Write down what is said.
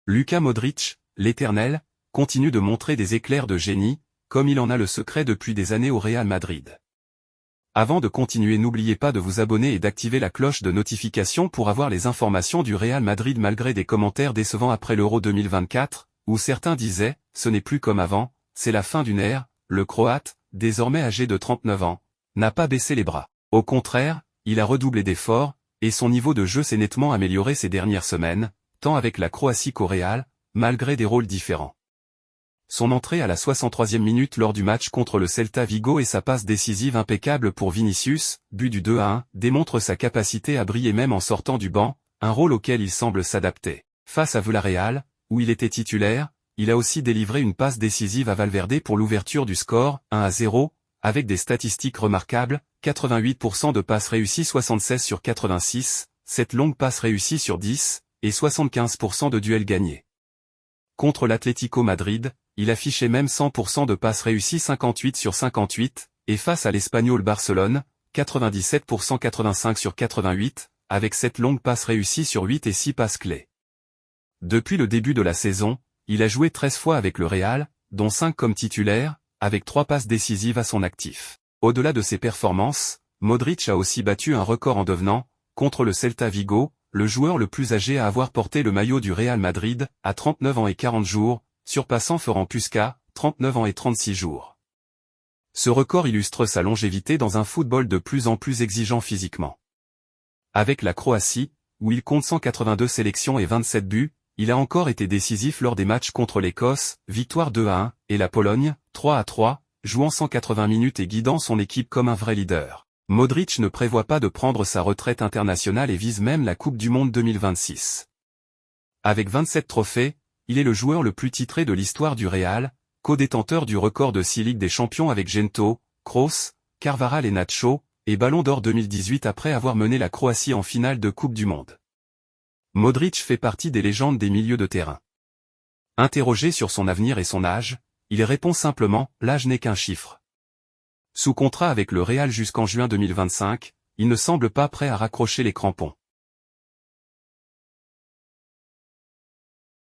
Luka Modric, l'Éternel, continue de montrer des éclairs de génie, comme il en a le secret depuis des années au Real Madrid. Avant de continuer, n'oubliez pas de vous abonner et d'activer la cloche de notification pour avoir les informations du Real Madrid malgré des commentaires décevants après l'Euro 2024, où certains disaient « ce n'est plus comme avant, c'est la fin d'une ère », le Croate, désormais âgé de 39 ans, n'a pas baissé les bras. Au contraire, il a redoublé d'efforts, et son niveau de jeu s'est nettement amélioré ces dernières semaines, tant avec la Croatie qu'au Real, malgré des rôles différents. Son entrée à la 63e minute lors du match contre le Celta Vigo et sa passe décisive impeccable pour Vinicius, but du 2-1, démontrent sa capacité à briller même en sortant du banc, un rôle auquel il semble s'adapter. Face à Villarreal, où il était titulaire, il a aussi délivré une passe décisive à Valverde pour l'ouverture du score, 1-0, avec des statistiques remarquables, 88% de passes réussies 76 sur 86, 7 longues passes réussies sur 10, et 75% de duels gagnés. Contre l'Atlético Madrid, il affichait même 100% de passes réussies 58 sur 58, et face à l'Espagnol Barcelone, 97% 85 sur 88, avec 7 longues passes réussies sur 8 et 6 passes clés. Depuis le début de la saison, il a joué 13 fois avec le Real, dont 5 comme titulaire, avec 3 passes décisives à son actif. Au-delà de ses performances, Modric a aussi battu un record en devenant, contre le Celta Vigo, le joueur le plus âgé à avoir porté le maillot du Real Madrid, à 39 ans et 40 jours, surpassant Ferran Puskas, 39 ans et 36 jours. Ce record illustre sa longévité dans un football de plus en plus exigeant physiquement. Avec la Croatie, où il compte 182 sélections et 27 buts, il a encore été décisif lors des matchs contre l'Écosse, victoire 2-1, et la Pologne, 3-3, jouant 180 minutes et guidant son équipe comme un vrai leader. Modric ne prévoit pas de prendre sa retraite internationale et vise même la Coupe du Monde 2026. Avec 27 trophées, il est le joueur le plus titré de l'histoire du Real, co-détenteur du record de 6 Ligues des Champions avec Gento, Kroos, Carvajal et Nacho, et Ballon d'Or 2018 après avoir mené la Croatie en finale de Coupe du Monde. Modric fait partie des légendes des milieux de terrain. Interrogé sur son avenir et son âge, il répond simplement « l'âge n'est qu'un chiffre ». Sous contrat avec le Real jusqu'en juin 2025, il ne semble pas prêt à raccrocher les crampons.